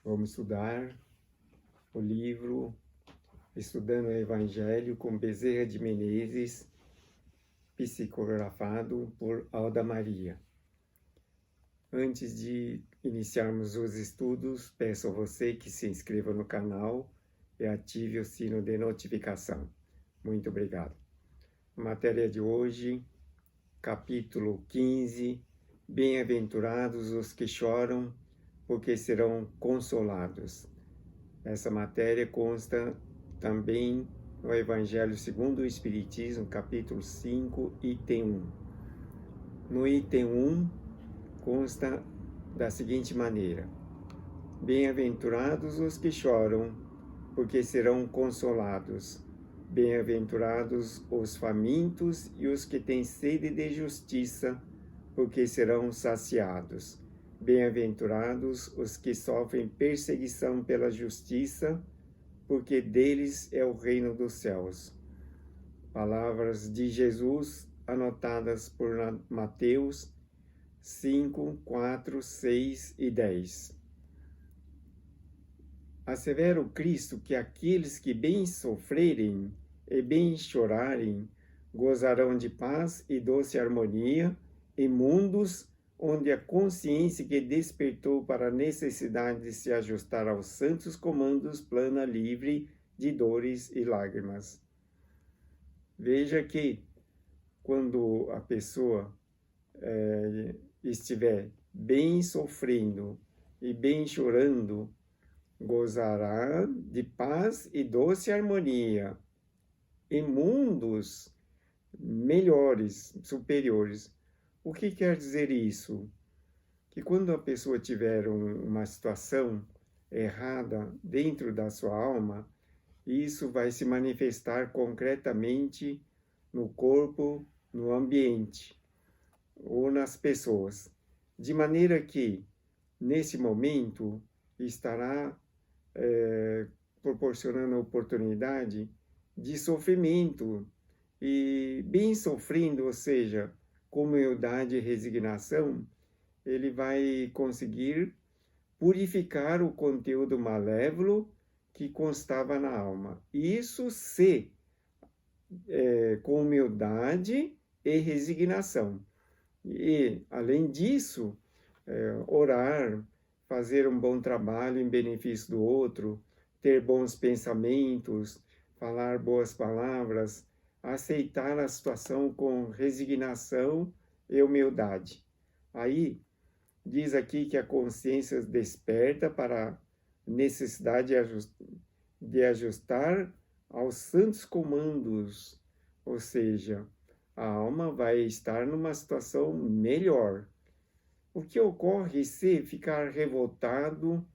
Vamos estudar o livro Estudando o Evangelho com Bezerra de Menezes, psicografado por Alda Maria. Antes de iniciarmos os estudos, peço a você que se inscreva no canal e ative o sino de notificação. Muito obrigado. Matéria de hoje, capítulo 15, Bem-aventurados os que choram, porque serão consolados. Essa matéria consta também no Evangelho segundo o Espiritismo, capítulo 5, item 1. No item 1, consta da seguinte maneira: Bem-aventurados os que choram, porque serão consolados. Bem-aventurados os famintos e os que têm sede de justiça, porque serão saciados. Bem-aventurados os que sofrem perseguição pela justiça, porque deles é o reino dos céus. Palavras de Jesus anotadas por Mateus 5, 4, 6 e 10. Assevera o Cristo que aqueles que bem sofrerem e bem chorarem gozarão de paz e doce harmonia em mundos onde a consciência que despertou para a necessidade de se ajustar aos santos comandos plana livre de dores e lágrimas. Veja que quando a pessoa estiver bem sofrendo e bem chorando, gozará de paz e doce harmonia em mundos melhores, superiores. O que quer dizer isso? Que quando a pessoa tiver uma situação errada dentro da sua alma, isso vai se manifestar concretamente no corpo, no ambiente ou nas pessoas. De maneira que, nesse momento, estará proporcionando a oportunidade de sofrimento e bem sofrendo, ou seja, com humildade e resignação, ele vai conseguir purificar o conteúdo malévolo que constava na alma. Isso se com humildade e resignação. E, além disso, orar, fazer um bom trabalho em benefício do outro, ter bons pensamentos, falar boas palavras, aceitar a situação com resignação e humildade. Aí, diz aqui que a consciência desperta para a necessidade de ajustar aos santos comandos, ou seja, a alma vai estar numa situação melhor. O que ocorre se ficar revoltado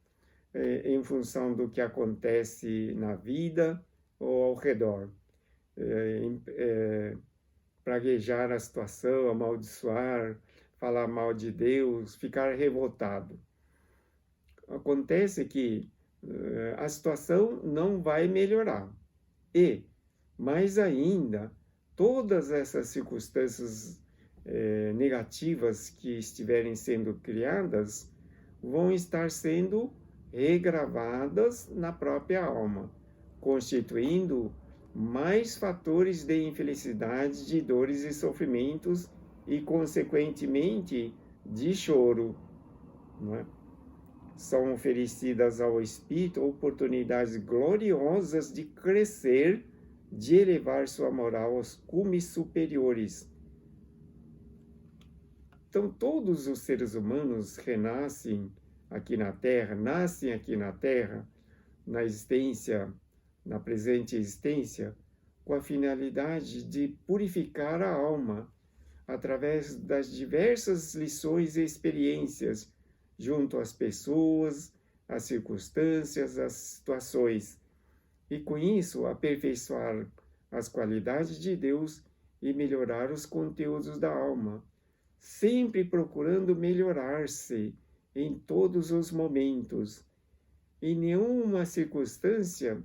em função do que acontece na vida ou ao redor? Praguejar a situação, amaldiçoar, falar mal de Deus, ficar revoltado. Acontece que a situação não vai melhorar. E, mais ainda, todas essas circunstâncias negativas que estiverem sendo criadas vão estar sendo regravadas na própria alma, constituindo mais fatores de infelicidade, de dores e sofrimentos e, consequentemente, de choro. Não é? São oferecidas ao espírito oportunidades gloriosas de crescer, de elevar sua moral aos cumes superiores. Então, todos os seres humanos renascem aqui na Terra, nascem aqui na Terra, na existência, na presente existência, com a finalidade de purificar a alma, através das diversas lições e experiências, junto às pessoas, às circunstâncias, às situações, e com isso aperfeiçoar as qualidades de Deus e melhorar os conteúdos da alma, sempre procurando melhorar-se em todos os momentos. Em nenhuma circunstância,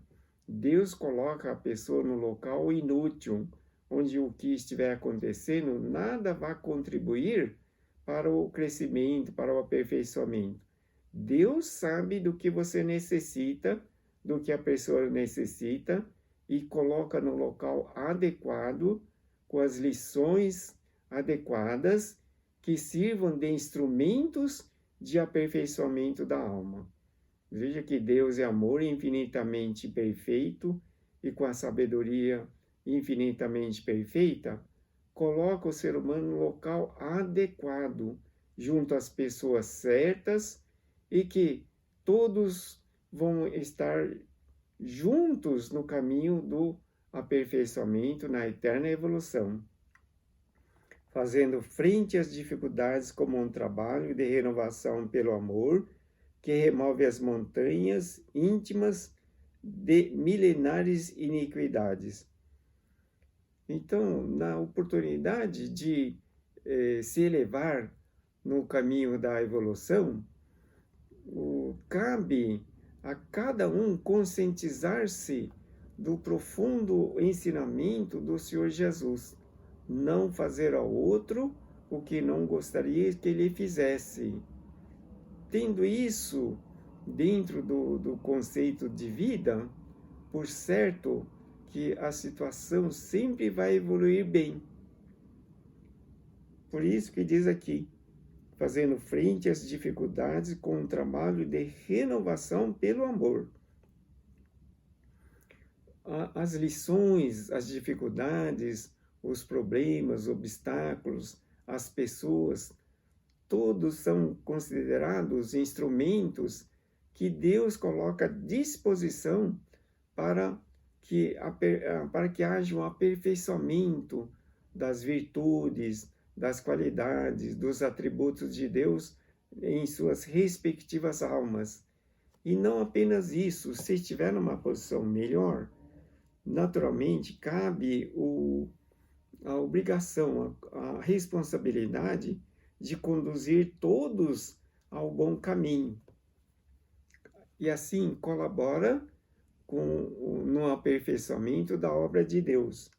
Deus coloca a pessoa no local inútil, onde o que estiver acontecendo nada vai contribuir para o crescimento, para o aperfeiçoamento. Deus sabe do que você necessita, do que a pessoa necessita, e coloca no local adequado, com as lições adequadas, que sirvam de instrumentos de aperfeiçoamento da alma. Veja que Deus é amor infinitamente perfeito e com a sabedoria infinitamente perfeita, coloca o ser humano no local adequado, junto às pessoas certas e que todos vão estar juntos no caminho do aperfeiçoamento, na eterna evolução, fazendo frente às dificuldades como um trabalho de renovação pelo amor, que remove as montanhas íntimas de milenares iniquidades. Então, na oportunidade de se elevar no caminho da evolução, cabe a cada um conscientizar-se do profundo ensinamento do Senhor Jesus. Não fazer ao outro o que não gostaria que ele fizesse. Tendo isso dentro do conceito de vida, por certo que a situação sempre vai evoluir bem. Por isso que diz aqui, fazendo frente às dificuldades com um trabalho de renovação pelo amor. As lições, as dificuldades, os problemas, obstáculos, as pessoas, todos são considerados instrumentos que Deus coloca à disposição para que haja um aperfeiçoamento das virtudes, das qualidades, dos atributos de Deus em suas respectivas almas. E não apenas isso, se estiver numa posição melhor, naturalmente cabe a obrigação, a responsabilidade de conduzir todos ao bom caminho. E assim colabora no aperfeiçoamento da obra de Deus.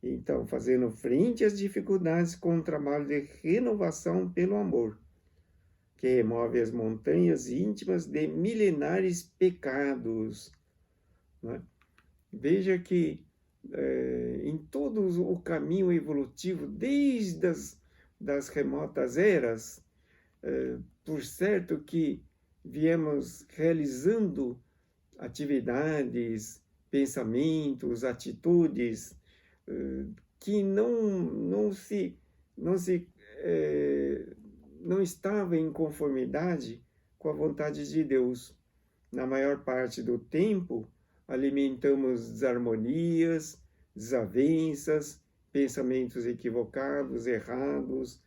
Então, fazendo frente às dificuldades com um trabalho de renovação pelo amor, que remove as montanhas íntimas de milenares pecados. Né? Veja que em todo o caminho evolutivo, desde das remotas eras, por certo que viemos realizando atividades, pensamentos, atitudes que não estavam em conformidade com a vontade de Deus. Na maior parte do tempo, alimentamos desarmonias, desavenças, pensamentos equivocados, errados,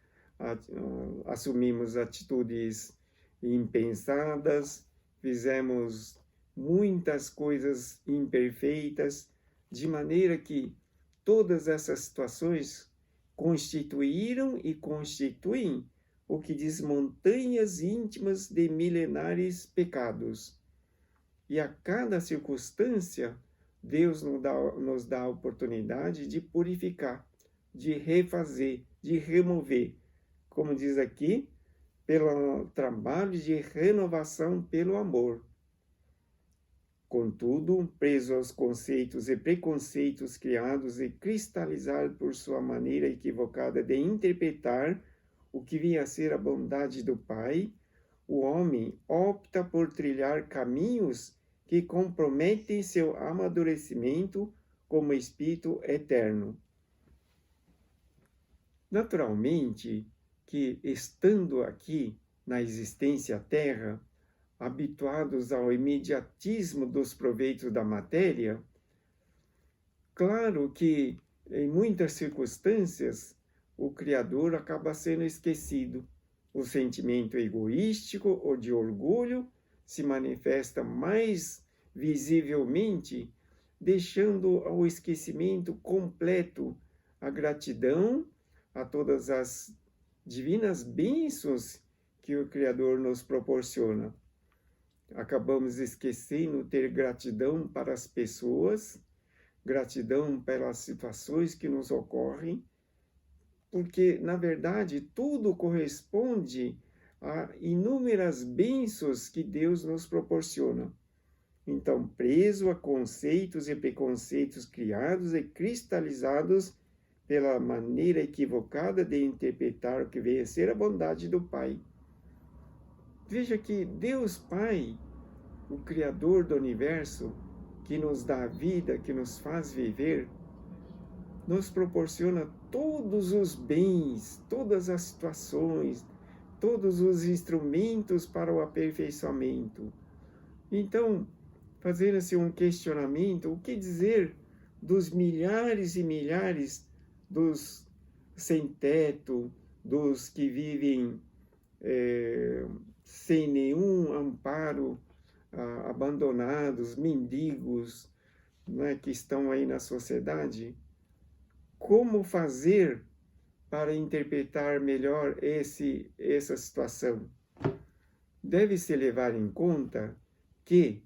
assumimos atitudes impensadas, fizemos muitas coisas imperfeitas, de maneira que todas essas situações constituíram e constituem o que diz montanhas íntimas de milenares pecados. E a cada circunstância, Deus nos dá a oportunidade de purificar, de refazer, de remover. Como diz aqui, pelo trabalho de renovação pelo amor. Contudo, preso aos conceitos e preconceitos criados e cristalizados por sua maneira equivocada de interpretar o que vinha a ser a bondade do Pai, o homem opta por trilhar caminhos que comprometem seu amadurecimento como espírito eterno. Naturalmente que, estando aqui na existência terra, habituados ao imediatismo dos proveitos da matéria, claro que, em muitas circunstâncias, o Criador acaba sendo esquecido. O sentimento egoístico ou de orgulho se manifesta mais visivelmente, deixando ao esquecimento completo a gratidão a todas as divinas bênçãos que o Criador nos proporciona. Acabamos esquecendo ter gratidão para as pessoas, gratidão pelas situações que nos ocorrem, porque, na verdade, tudo corresponde a inúmeras bênçãos que Deus nos proporciona. Então, preso a conceitos e preconceitos criados e cristalizados pela maneira equivocada de interpretar o que veio a ser a bondade do Pai. Veja que Deus Pai, o Criador do Universo, que nos dá a vida, que nos faz viver, nos proporciona todos os bens, todas as situações, todos os instrumentos para o aperfeiçoamento. Então, fazendo-se um questionamento, o que dizer dos milhares e milhares dos sem-teto, dos que vivem sem nenhum amparo, abandonados, mendigos, né, que estão aí na sociedade? Como fazer para interpretar melhor essa situação? Deve-se levar em conta que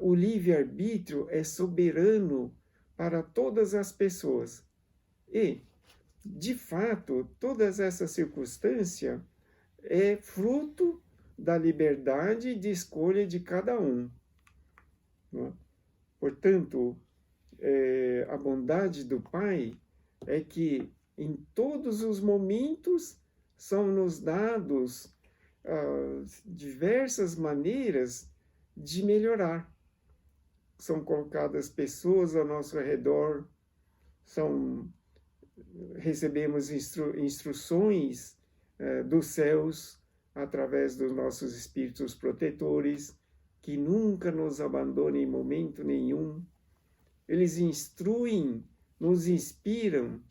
o livre-arbítrio é soberano para todas as pessoas. E, de fato, toda essa circunstância é fruto da liberdade de escolha de cada um. Não é? Portanto, a bondade do Pai é que em todos os momentos são nos dados diversas maneiras de melhorar. São colocadas pessoas ao nosso redor, recebemos instruções dos céus através dos nossos espíritos protetores, que nunca nos abandonam em momento nenhum. Eles instruem, nos inspiram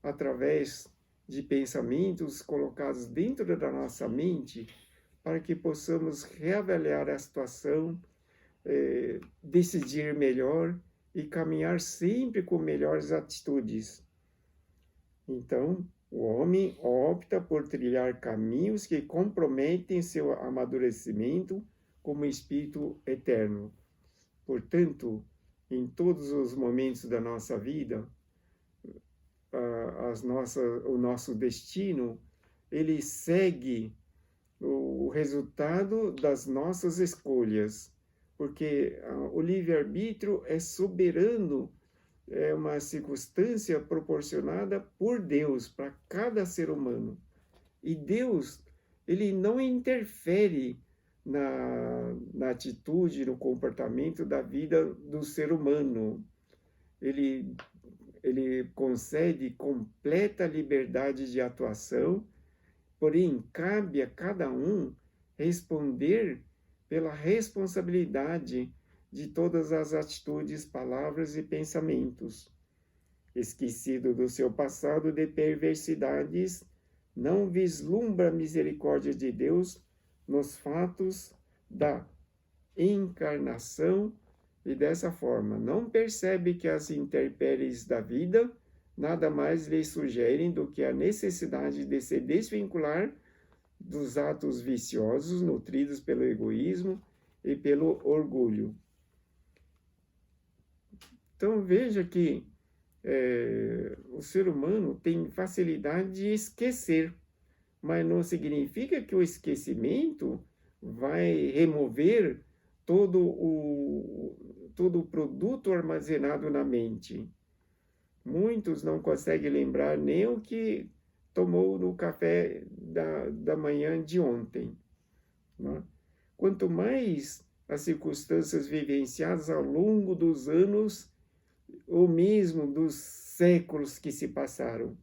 através de pensamentos colocados dentro da nossa mente, para que possamos reavaliar a situação, decidir melhor e caminhar sempre com melhores atitudes. Então, o homem opta por trilhar caminhos que comprometem seu amadurecimento como espírito eterno. Portanto, em todos os momentos da nossa vida, o nosso destino, ele segue o resultado das nossas escolhas, porque o livre-arbítrio é soberano, é uma circunstância proporcionada por Deus para cada ser humano. E Deus, ele não interfere na atitude, no comportamento da vida do ser humano. Ele concede completa liberdade de atuação, porém cabe a cada um responder pela responsabilidade de todas as atitudes, palavras e pensamentos. Esquecido do seu passado de perversidades, não vislumbra a misericórdia de Deus nos fatos da encarnação e dessa forma não percebe que as intempéries da vida nada mais lhe sugerem do que a necessidade de se desvincular dos atos viciosos nutridos pelo egoísmo e pelo orgulho. Então veja que o ser humano tem facilidade de esquecer, mas não significa que o esquecimento vai remover todo o produto armazenado na mente. Muitos não conseguem lembrar nem o que tomou no café da manhã de ontem. Né? Quanto mais as circunstâncias vivenciadas ao longo dos anos, ou mesmo dos séculos que se passaram.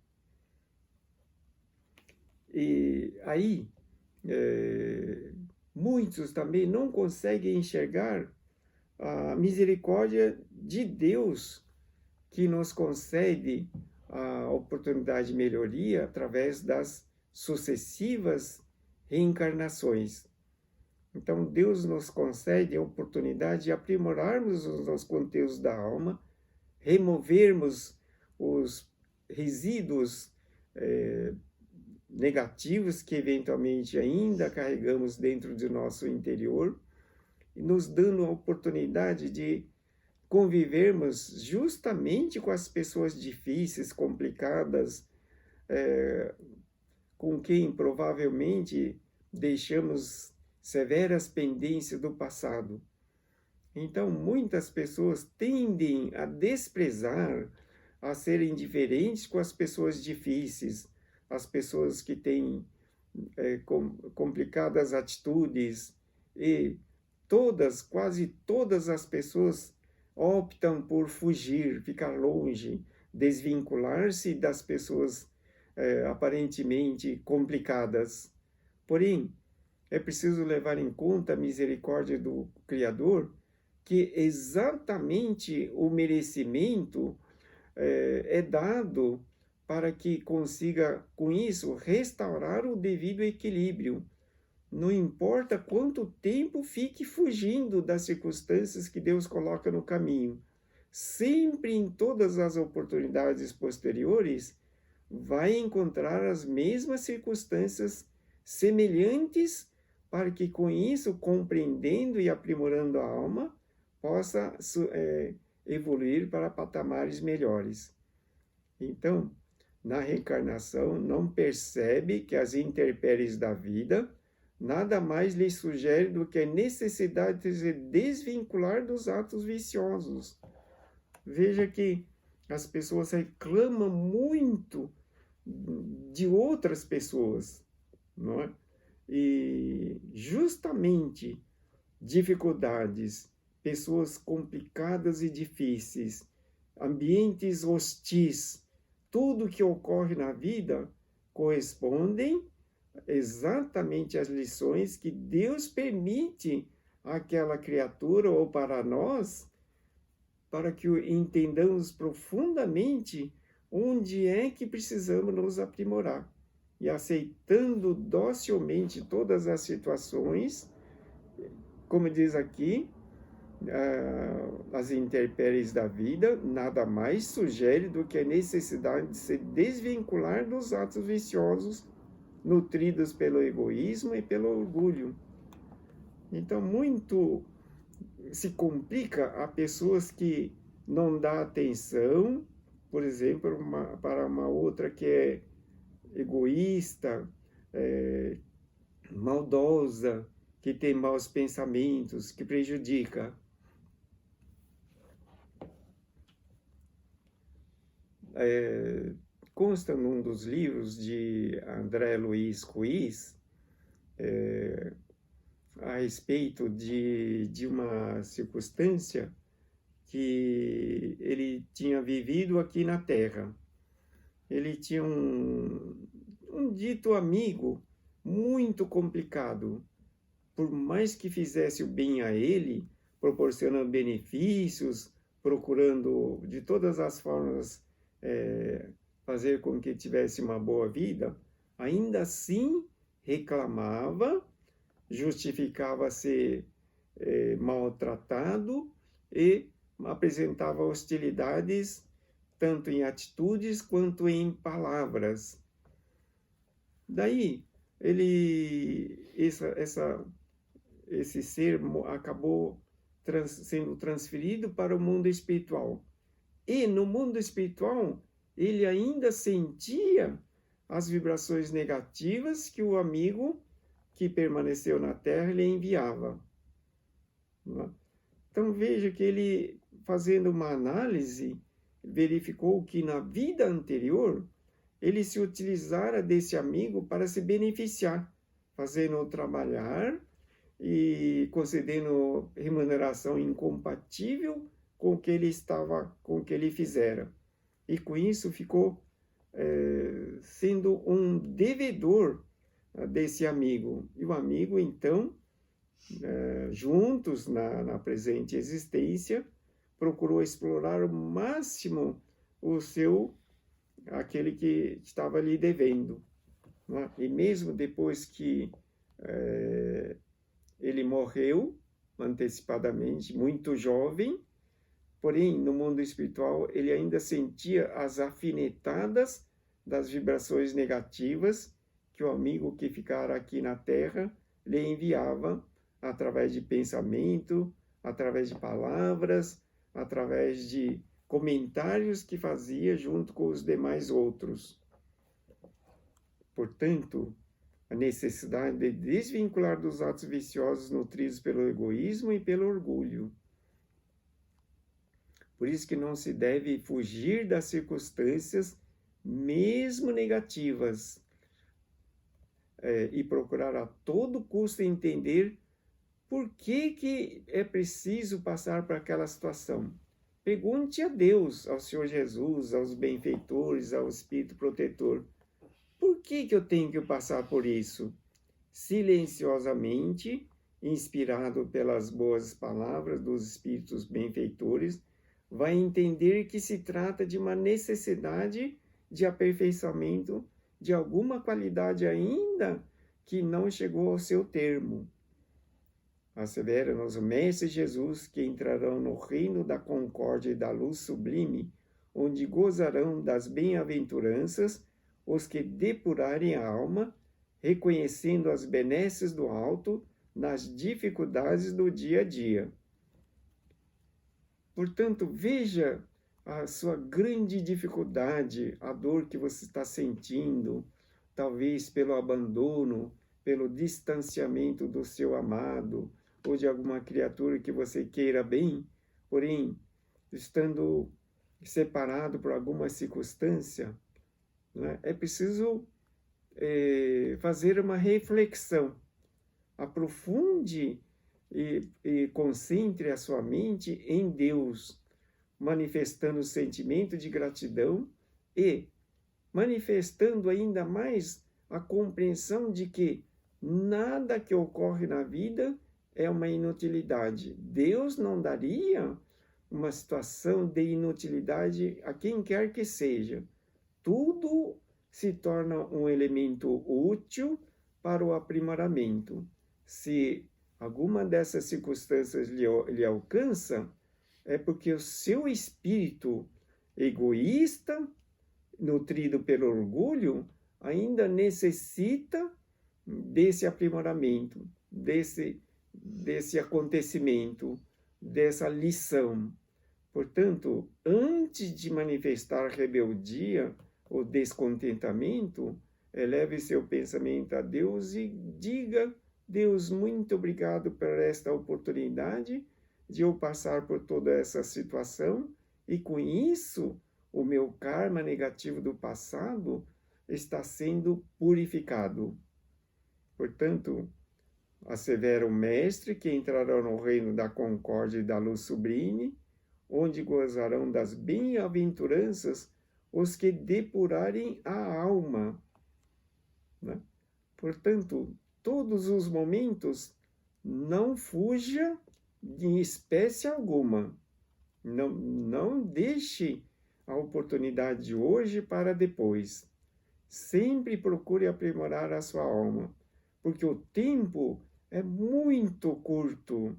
E aí, muitos também não conseguem enxergar a misericórdia de Deus, que nos concede a oportunidade de melhoria através das sucessivas reencarnações. Então, Deus nos concede a oportunidade de aprimorarmos os conteúdos da alma, removermos os resíduos negativos que eventualmente ainda carregamos dentro do nosso interior, e nos dando a oportunidade de convivermos justamente com as pessoas difíceis, complicadas, com quem provavelmente deixamos severas pendências do passado. Então, muitas pessoas tendem a desprezar, a serem indiferentes com as pessoas difíceis, as pessoas que têm complicadas atitudes, e quase todas as pessoas optam por fugir, ficar longe, desvincular-se das pessoas aparentemente complicadas. Porém, é preciso levar em conta a misericórdia do Criador, que exatamente o merecimento é dado para que consiga, com isso, restaurar o devido equilíbrio. Não importa quanto tempo fique fugindo das circunstâncias que Deus coloca no caminho, sempre em todas as oportunidades posteriores, vai encontrar as mesmas circunstâncias semelhantes, para que com isso, compreendendo e aprimorando a alma, possa evoluir para patamares melhores. Então, na reencarnação, não percebe que as intempéries da vida nada mais lhe sugere do que a necessidade de se desvincular dos atos viciosos. Veja que as pessoas reclamam muito de outras pessoas, não é? E justamente dificuldades, pessoas complicadas e difíceis, ambientes hostis, tudo que ocorre na vida correspondem exatamente às lições que Deus permite àquela criatura ou para nós, para que entendamos profundamente onde é que precisamos nos aprimorar. E aceitando docilmente todas as situações, como diz aqui, as intempéries da vida nada mais sugere do que a necessidade de se desvincular dos atos viciosos nutridos pelo egoísmo e pelo orgulho. Então, muito se complica a pessoas que não dão atenção, por exemplo, para uma outra que é egoísta, maldosa, que tem maus pensamentos, que prejudica. Consta num dos livros de André Luiz Ruiz, a respeito de uma circunstância que ele tinha vivido aqui na Terra. Ele tinha um dito amigo muito complicado. Por mais que fizesse o bem a ele, proporcionando benefícios, procurando de todas as formas fazer com que tivesse uma boa vida, ainda assim reclamava, justificava-se maltratado e apresentava hostilidades tanto em atitudes quanto em palavras. Daí, esse ser acabou sendo transferido para o mundo espiritual. E no mundo espiritual, ele ainda sentia as vibrações negativas que o amigo que permaneceu na Terra lhe enviava. Então veja que ele, fazendo uma análise, verificou que na vida anterior ele se utilizara desse amigo para se beneficiar, fazendo-o trabalhar e concedendo remuneração incompatível com o que ele fizera. E com isso ficou sendo um devedor desse amigo. E o amigo, então, juntos na presente existência, procurou explorar ao máximo aquele que estava lhe devendo. Né? E mesmo depois que ele morreu antecipadamente, muito jovem, porém, no mundo espiritual, ele ainda sentia as afinetadas das vibrações negativas que o amigo que ficara aqui na Terra lhe enviava através de pensamento, através de palavras, através de comentários que fazia junto com os demais outros. Portanto, a necessidade de desvincular dos atos viciosos nutridos pelo egoísmo e pelo orgulho. Por isso que não se deve fugir das circunstâncias, mesmo negativas, e procurar a todo custo entender por que é preciso passar por aquela situação. Pergunte a Deus, ao Senhor Jesus, aos benfeitores, ao Espírito Protetor, por que eu tenho que passar por isso? Silenciosamente, inspirado pelas boas palavras dos Espíritos benfeitores, vai entender que se trata de uma necessidade de aperfeiçoamento de alguma qualidade ainda que não chegou ao seu termo. Assevera-nos o Mestre Jesus que entrarão no reino da concórdia e da luz sublime, onde gozarão das bem-aventuranças os que depurarem a alma, reconhecendo as benesses do alto nas dificuldades do dia a dia. Portanto, veja a sua grande dificuldade, a dor que você está sentindo, talvez pelo abandono, pelo distanciamento do seu amado, ou de alguma criatura que você queira bem, porém, estando separado por alguma circunstância, né, é preciso fazer uma reflexão. Aprofunde e concentre a sua mente em Deus, manifestando o sentimento de gratidão e manifestando ainda mais a compreensão de que nada que ocorre na vida é uma inutilidade. Deus não daria uma situação de inutilidade a quem quer que seja. Tudo se torna um elemento útil para o aprimoramento. Se alguma dessas circunstâncias lhe alcança, é porque o seu espírito egoísta, nutrido pelo orgulho, ainda necessita desse aprimoramento, desse acontecimento, dessa lição. Portanto, antes de manifestar rebeldia ou descontentamento, eleve seu pensamento a Deus e diga: Deus, muito obrigado por esta oportunidade de eu passar por toda essa situação e com isso o meu karma negativo do passado está sendo purificado. Portanto, assevera o Mestre que entrarão no reino da concórdia e da luz sublime, onde gozarão das bem-aventuranças os que depurarem a alma. Né? Portanto, todos os momentos, não fuja de espécie alguma. Não deixe a oportunidade de hoje para depois. Sempre procure aprimorar a sua alma, porque o tempo é muito curto.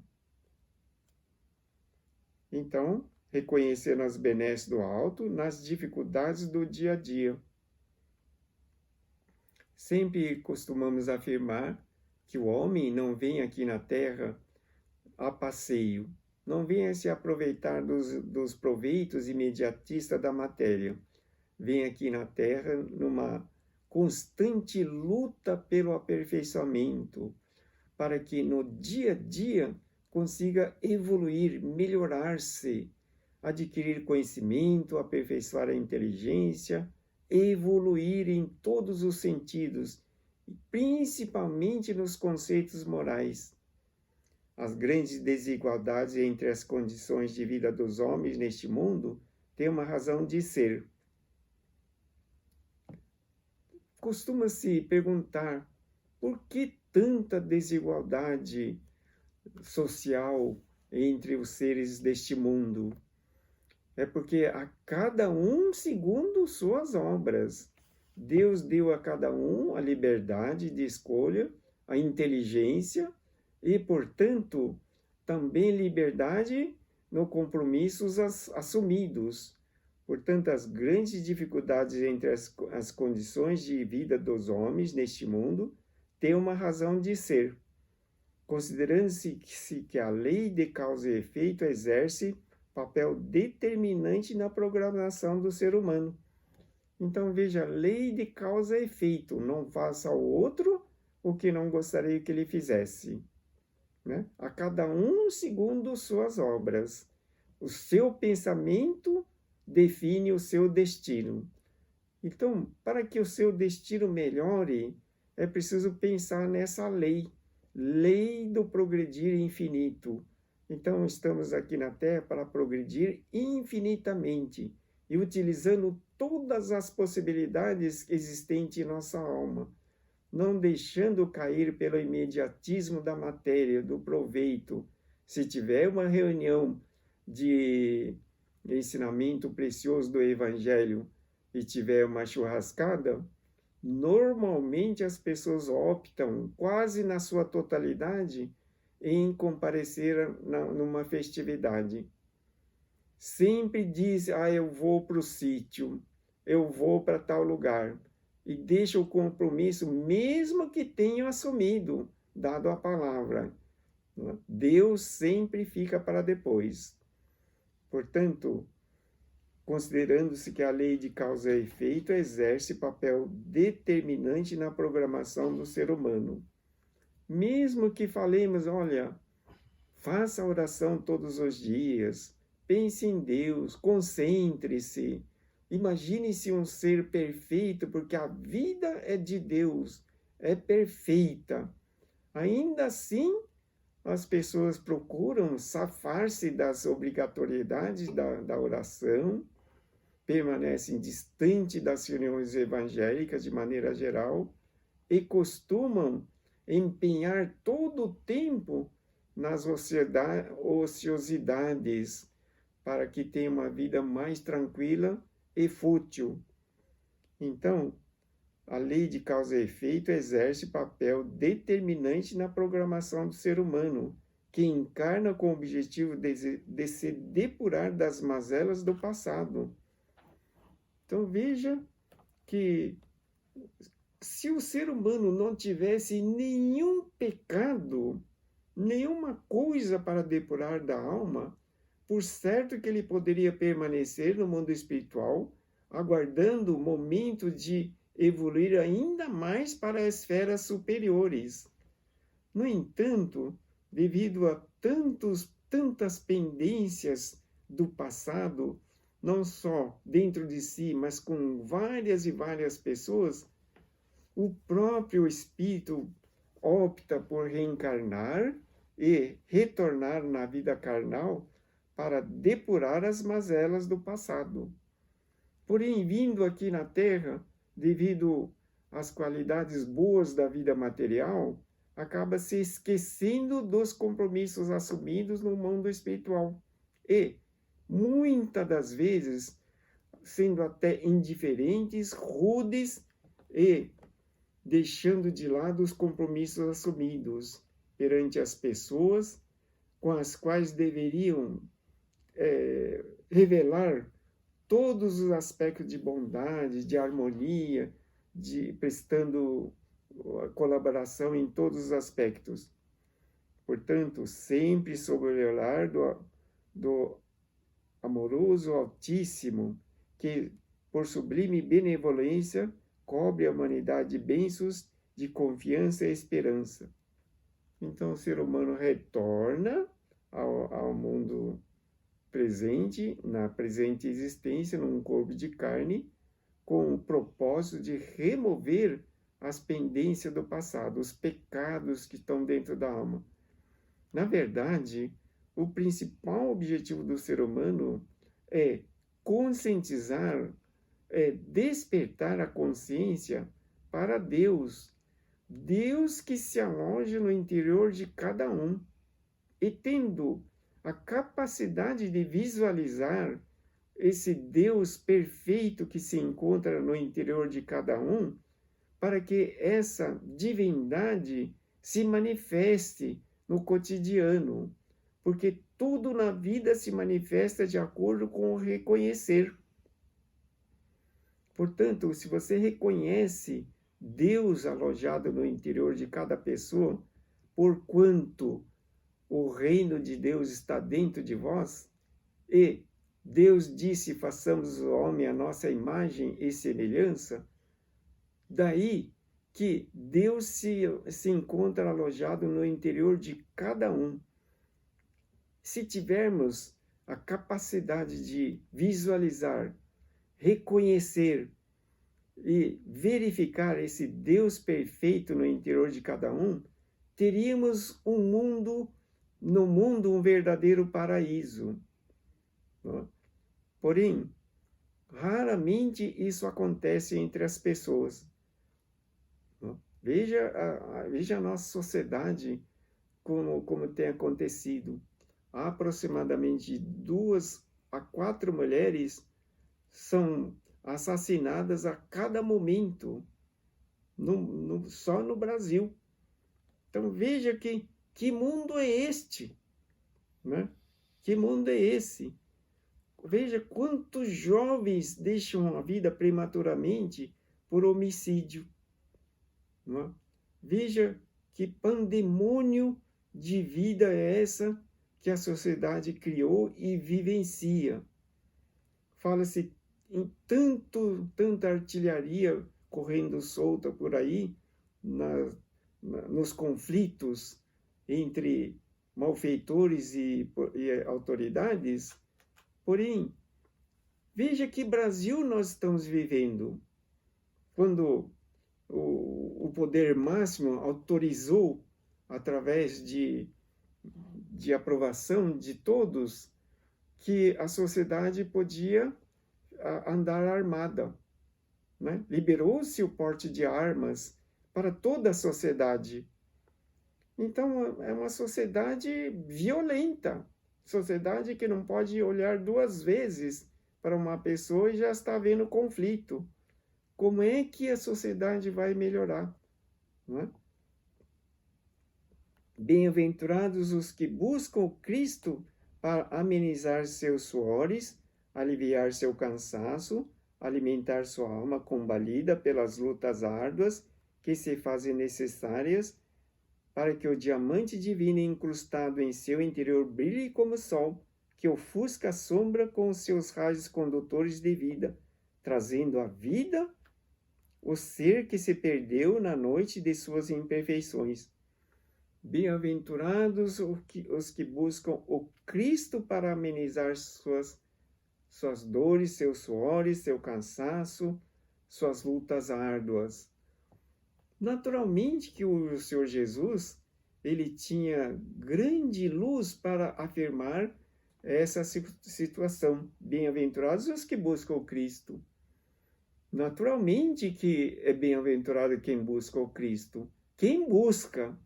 Então, reconhecendo as benesses do alto nas dificuldades do dia a dia. Sempre costumamos afirmar que o homem não vem aqui na Terra a passeio, não vem se aproveitar dos proveitos imediatistas da matéria. Vem aqui na Terra numa constante luta pelo aperfeiçoamento, para que no dia a dia consiga evoluir, melhorar-se, adquirir conhecimento, aperfeiçoar a inteligência, evoluir em todos os sentidos, principalmente nos conceitos morais. As grandes desigualdades entre as condições de vida dos homens neste mundo têm uma razão de ser. Costuma-se perguntar por que tanta desigualdade social entre os seres deste mundo? É porque a cada um segundo suas obras. Deus deu a cada um a liberdade de escolha, a inteligência e, portanto, também liberdade no compromissos assumidos. Portanto, as grandes dificuldades entre as condições de vida dos homens neste mundo têm uma razão de ser. Considerando-se que a lei de causa e efeito exerce papel determinante na programação do ser humano. Então, veja, lei de causa e efeito. Não faça ao outro o que não gostaria que ele fizesse, né? A cada um segundo suas obras. O seu pensamento define o seu destino. Então, para que o seu destino melhore, é preciso pensar nessa lei, lei do progredir infinito. Então, estamos aqui na Terra para progredir infinitamente e utilizando todas as possibilidades existentes em nossa alma, não deixando cair pelo imediatismo da matéria, do proveito. Se tiver uma reunião de ensinamento precioso do Evangelho e tiver uma churrascada, normalmente as pessoas optam, quase na sua totalidade, em comparecer numa festividade. Sempre diz, eu vou para o sítio, eu vou para tal lugar, e deixa o compromisso, mesmo que tenham assumido, dado a palavra. Deus sempre fica para depois. Portanto, considerando-se que a lei de causa e efeito exerce papel determinante na programação do ser humano. Mesmo que falemos, olha, faça a oração todos os dias, pense em Deus, concentre-se, imagine-se um ser perfeito, porque a vida é de Deus, é perfeita. Ainda assim, as pessoas procuram safar-se das obrigatoriedades da oração, permanecem distante das reuniões evangélicas de maneira geral e costumam empenhar todo o tempo nas ociosidades para que tenham uma vida mais tranquila e fútil. Então, a lei de causa e efeito exerce papel determinante na programação do ser humano, que encarna com o objetivo de se depurar das mazelas do passado. Então veja que se o ser humano não tivesse nenhum pecado, nenhuma coisa para depurar da alma, por certo que ele poderia permanecer no mundo espiritual, aguardando o momento de evoluir ainda mais para as esferas superiores. No entanto, devido a tantas pendências do passado, não só dentro de si, mas com várias e várias pessoas, o próprio espírito opta por reencarnar e retornar na vida carnal para depurar as mazelas do passado. Porém, vindo aqui na Terra, devido às qualidades boas da vida material, acaba se esquecendo dos compromissos assumidos no mundo espiritual e, muitas das vezes, sendo até indiferentes, rudes e deixando de lado os compromissos assumidos perante as pessoas com as quais deveriam revelar todos os aspectos de bondade, de harmonia, prestando colaboração em todos os aspectos. Portanto, sempre sob o olhar do amoroso Altíssimo, que, por sublime benevolência, cobre a humanidade de bênçãos de confiança e esperança. Então, o ser humano retorna ao mundo presente, na presente existência, num corpo de carne, com o propósito de remover as pendências do passado, os pecados que estão dentro da alma. Na verdade, o principal objetivo do ser humano é conscientizar, é despertar a consciência para Deus. Deus que se aloja no interior de cada um. E tendo a capacidade de visualizar esse Deus perfeito que se encontra no interior de cada um, para que essa divindade se manifeste no cotidiano, porque tudo na vida se manifesta de acordo com o reconhecer. Portanto, se você reconhece Deus alojado no interior de cada pessoa, porquanto o reino de Deus está dentro de vós, e Deus disse, façamos o homem a nossa imagem e semelhança, daí que Deus se encontra alojado no interior de cada um. Se tivermos a capacidade de visualizar, reconhecer e verificar esse Deus perfeito no interior de cada um, teríamos no mundo um verdadeiro paraíso. Porém, raramente isso acontece entre as pessoas. Veja a nossa sociedade como tem acontecido. Há aproximadamente 2 a 4 mulheres são assassinadas a cada momento, só no Brasil. Então veja que mundo é este, né? Que mundo é esse? Veja quantos jovens deixam a vida prematuramente por homicídio. Né? Veja que pandemônio de vida é essa que a sociedade criou e vivencia. Fala-se em tanta artilharia correndo solta por aí, nos conflitos entre malfeitores e autoridades. Porém, veja que Brasil nós estamos vivendo. Quando o poder máximo autorizou, através de aprovação de todos, que a sociedade podia andar armada. Né? Liberou-se o porte de armas para toda a sociedade. Então, é uma sociedade violenta, sociedade que não pode olhar 2 vezes para uma pessoa e já está vendo conflito. Como é que a sociedade vai melhorar? Não é? Bem-aventurados os que buscam Cristo para amenizar seus suores, aliviar seu cansaço, alimentar sua alma combalida pelas lutas árduas que se fazem necessárias para que o diamante divino incrustado em seu interior brilhe como o sol, que ofusca a sombra com os seus raios condutores de vida, trazendo à vida o ser que se perdeu na noite de suas imperfeições. Bem-aventurados os que buscam o Cristo para amenizar suas dores, seus suores, seu cansaço, suas lutas árduas. Naturalmente que o Senhor Jesus, ele tinha grande luz para afirmar essa situação. Bem-aventurados os que buscam o Cristo. Naturalmente que é bem-aventurado quem busca o Cristo. Quem busca?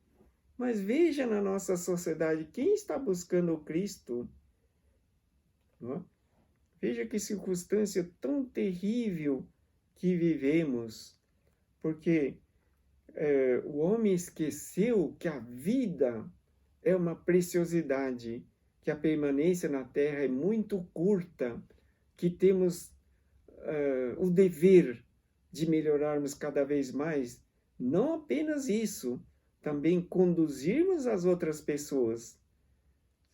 Mas veja na nossa sociedade, quem está buscando o Cristo? Não é? Veja que circunstância tão terrível que vivemos, porque o homem esqueceu que a vida é uma preciosidade, que a permanência na terra é muito curta, que temos o dever de melhorarmos cada vez mais. Não apenas isso, também conduzirmos as outras pessoas.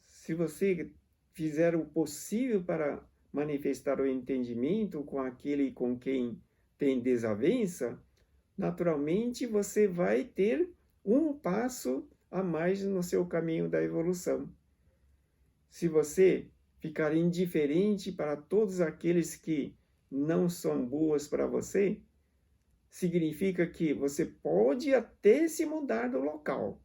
Se você fizer o possível para manifestar o entendimento com aquele com quem tem desavença, naturalmente você vai ter um passo a mais no seu caminho da evolução. Se você ficar indiferente para todos aqueles que não são boas para você, significa que você pode até se mudar do local,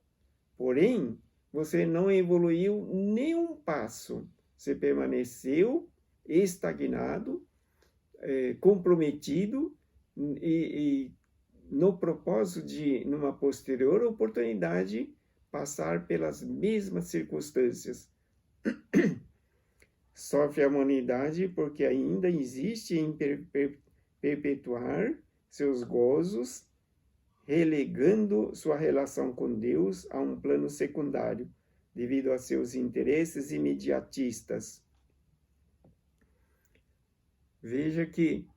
porém, você não evoluiu nenhum passo. Você permaneceu estagnado, comprometido e no propósito de, numa posterior oportunidade, passar pelas mesmas circunstâncias. Sofre a humanidade porque ainda insiste em perpetuar seus gozos, relegando sua relação com Deus a um plano secundário, devido a seus interesses imediatistas. Veja que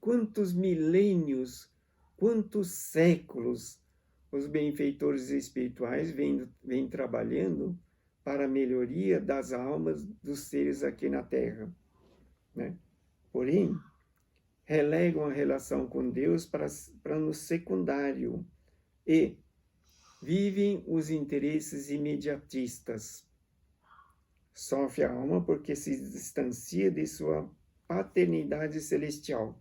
quantos milênios, quantos séculos os benfeitores espirituais vêm trabalhando para a melhoria das almas dos seres aqui na Terra, né? Porém, relegam a relação com Deus para no secundário e vivem os interesses imediatistas. Sofre a alma porque se distancia de sua paternidade celestial.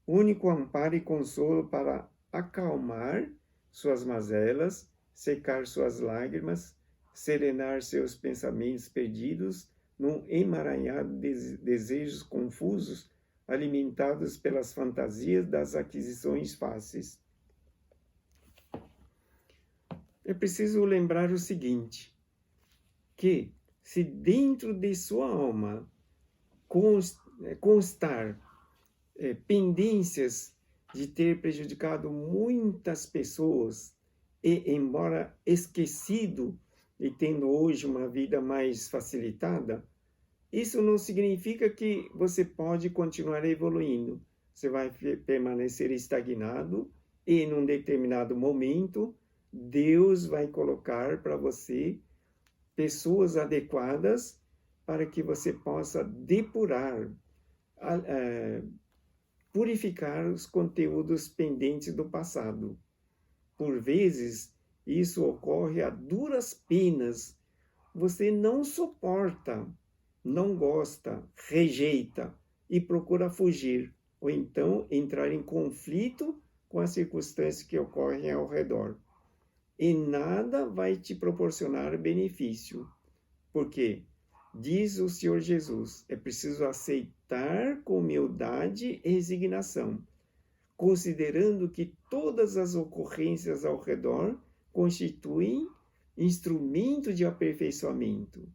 Único amparo e consolo para acalmar suas mazelas, secar suas lágrimas, serenar seus pensamentos perdidos num emaranhado de desejos confusos, alimentados pelas fantasias das aquisições fáceis. É preciso lembrar o seguinte, que se dentro de sua alma constar pendências de ter prejudicado muitas pessoas e, embora esquecido e tendo hoje uma vida mais facilitada, isso não significa que você pode continuar evoluindo. Você vai permanecer estagnado e, num determinado momento, Deus vai colocar para você pessoas adequadas para que você possa depurar, purificar os conteúdos pendentes do passado. Por vezes, isso ocorre a duras penas. Você não suporta, não gosta, rejeita e procura fugir, ou então entrar em conflito com as circunstâncias que ocorrem ao redor. E nada vai te proporcionar benefício, porque, diz o Senhor Jesus, é preciso aceitar com humildade e resignação, considerando que todas as ocorrências ao redor constituem instrumento de aperfeiçoamento.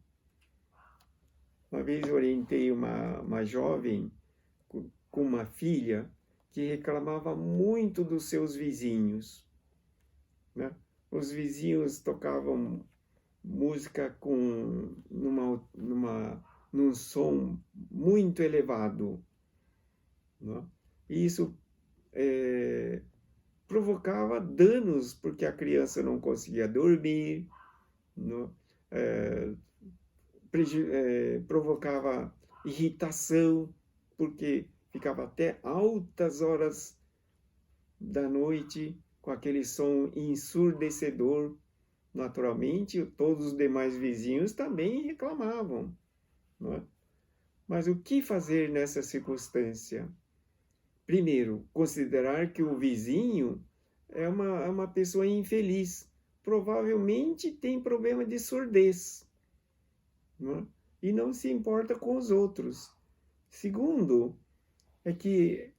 Uma vez orientei uma jovem com uma filha que reclamava muito dos seus vizinhos, né? Os vizinhos tocavam música num som muito elevado, né? E isso provocava danos, porque a criança não conseguia dormir, né? Provocava irritação, porque ficava até altas horas da noite com aquele som ensurdecedor. Naturalmente, todos os demais vizinhos também reclamavam, não é? Mas o que fazer nessa circunstância? Primeiro, considerar que o vizinho é uma pessoa infeliz. Provavelmente tem problema de surdez, não é? E não se importa com os outros. Segundo, é que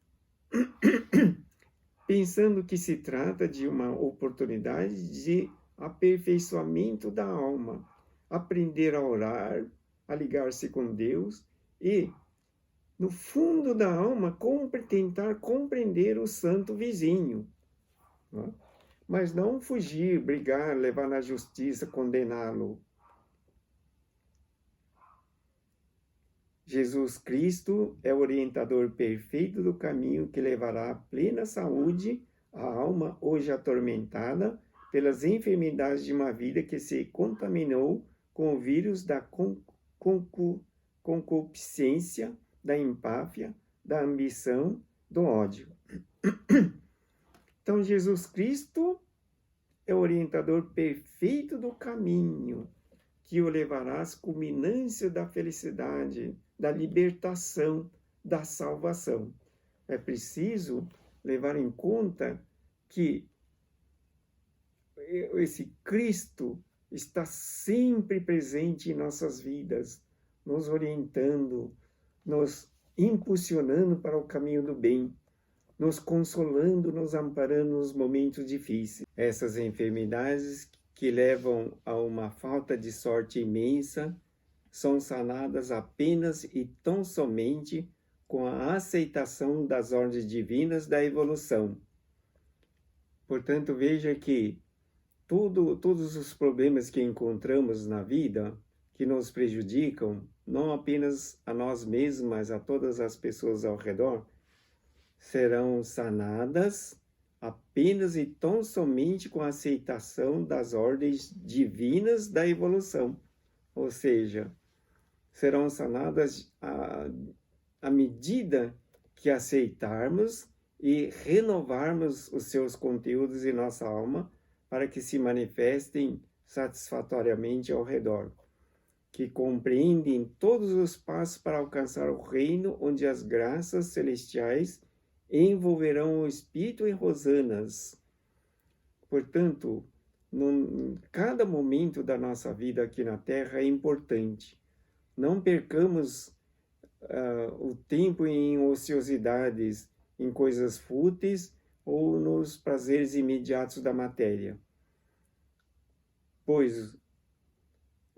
pensando que se trata de uma oportunidade de aperfeiçoamento da alma, aprender a orar, a ligar-se com Deus e, no fundo da alma, tentar compreender o santo vizinho, não é? Mas não fugir, brigar, levar na justiça, condená-lo. Jesus Cristo é o orientador perfeito do caminho que levará à plena saúde a alma hoje atormentada pelas enfermidades de uma vida que se contaminou com o vírus da concupiscência, da empáfia, da ambição, do ódio. Então, Jesus Cristo é o orientador perfeito do caminho que o levará às culminâncias da felicidade, da libertação, da salvação. É preciso levar em conta que esse Cristo está sempre presente em nossas vidas, nos orientando, nos impulsionando para o caminho do bem, nos consolando, nos amparando nos momentos difíceis. Essas enfermidades que levam a uma falta de sorte imensa são sanadas apenas e tão somente com a aceitação das ordens divinas da evolução. Portanto, veja que todos os problemas que encontramos na vida, que nos prejudicam, não apenas a nós mesmos, mas a todas as pessoas ao redor, serão sanadas apenas e tão somente com a aceitação das ordens divinas da evolução. Ou seja, serão sanadas à medida que aceitarmos e renovarmos os seus conteúdos em nossa alma para que se manifestem satisfatoriamente ao redor, que compreendem todos os passos para alcançar o reino onde as graças celestiais envolverão o Espírito em rosanas. Portanto, cada momento da nossa vida aqui na Terra é importante. Não percamos o tempo em ociosidades, em coisas fúteis ou nos prazeres imediatos da matéria, pois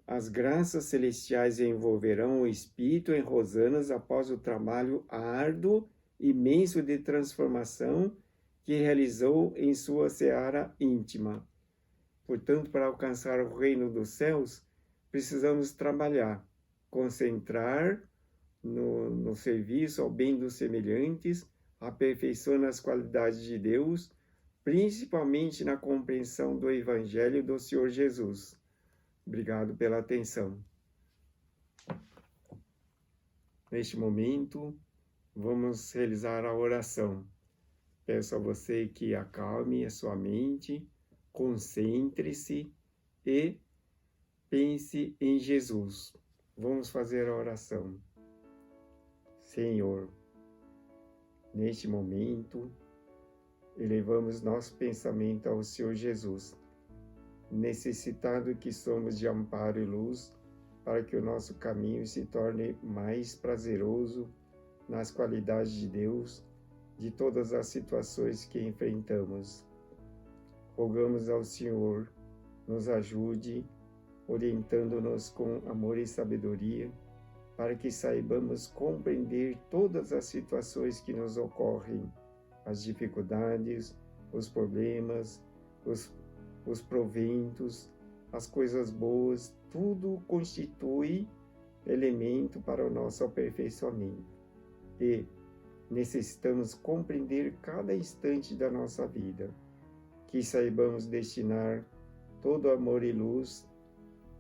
as graças celestiais envolverão o Espírito em rosanas após o trabalho árduo e imenso de transformação que realizou em sua seara íntima. Portanto, para alcançar o reino dos céus, precisamos trabalhar, concentrar no serviço ao bem dos semelhantes, aperfeiçoando as qualidades de Deus, principalmente na compreensão do Evangelho do Senhor Jesus. Obrigado pela atenção. Neste momento, vamos realizar a oração. Peço a você que acalme a sua mente, concentre-se e pense em Jesus. Vamos fazer a oração. Senhor, neste momento, elevamos nosso pensamento ao Senhor Jesus, necessitado que somos de amparo e luz, para que o nosso caminho se torne mais prazeroso nas qualidades de Deus, de todas as situações que enfrentamos. Rogamos ao Senhor, nos ajude, orientando-nos com amor e sabedoria, para que saibamos compreender todas as situações que nos ocorrem, as dificuldades, os problemas, os proventos, as coisas boas, tudo constitui elemento para o nosso aperfeiçoamento. E necessitamos compreender cada instante da nossa vida, que saibamos destinar todo amor e luz,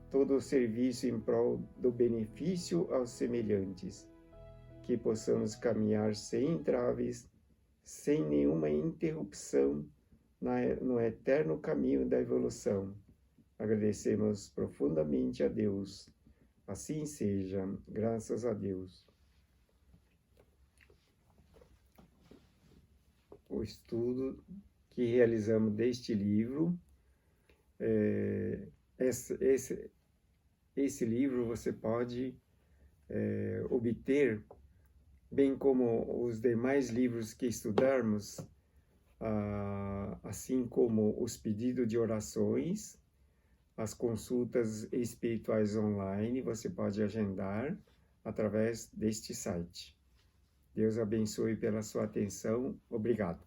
todo o serviço em prol do benefício aos semelhantes, que possamos caminhar sem entraves, sem nenhuma interrupção no eterno caminho da evolução. Agradecemos profundamente a Deus. Assim seja, graças a Deus. O estudo que realizamos deste livro, esse livro você pode obter, bem como os demais livros que estudarmos, assim como os pedidos de orações, as consultas espirituais online, você pode agendar através deste site. Deus abençoe pela sua atenção. Obrigado.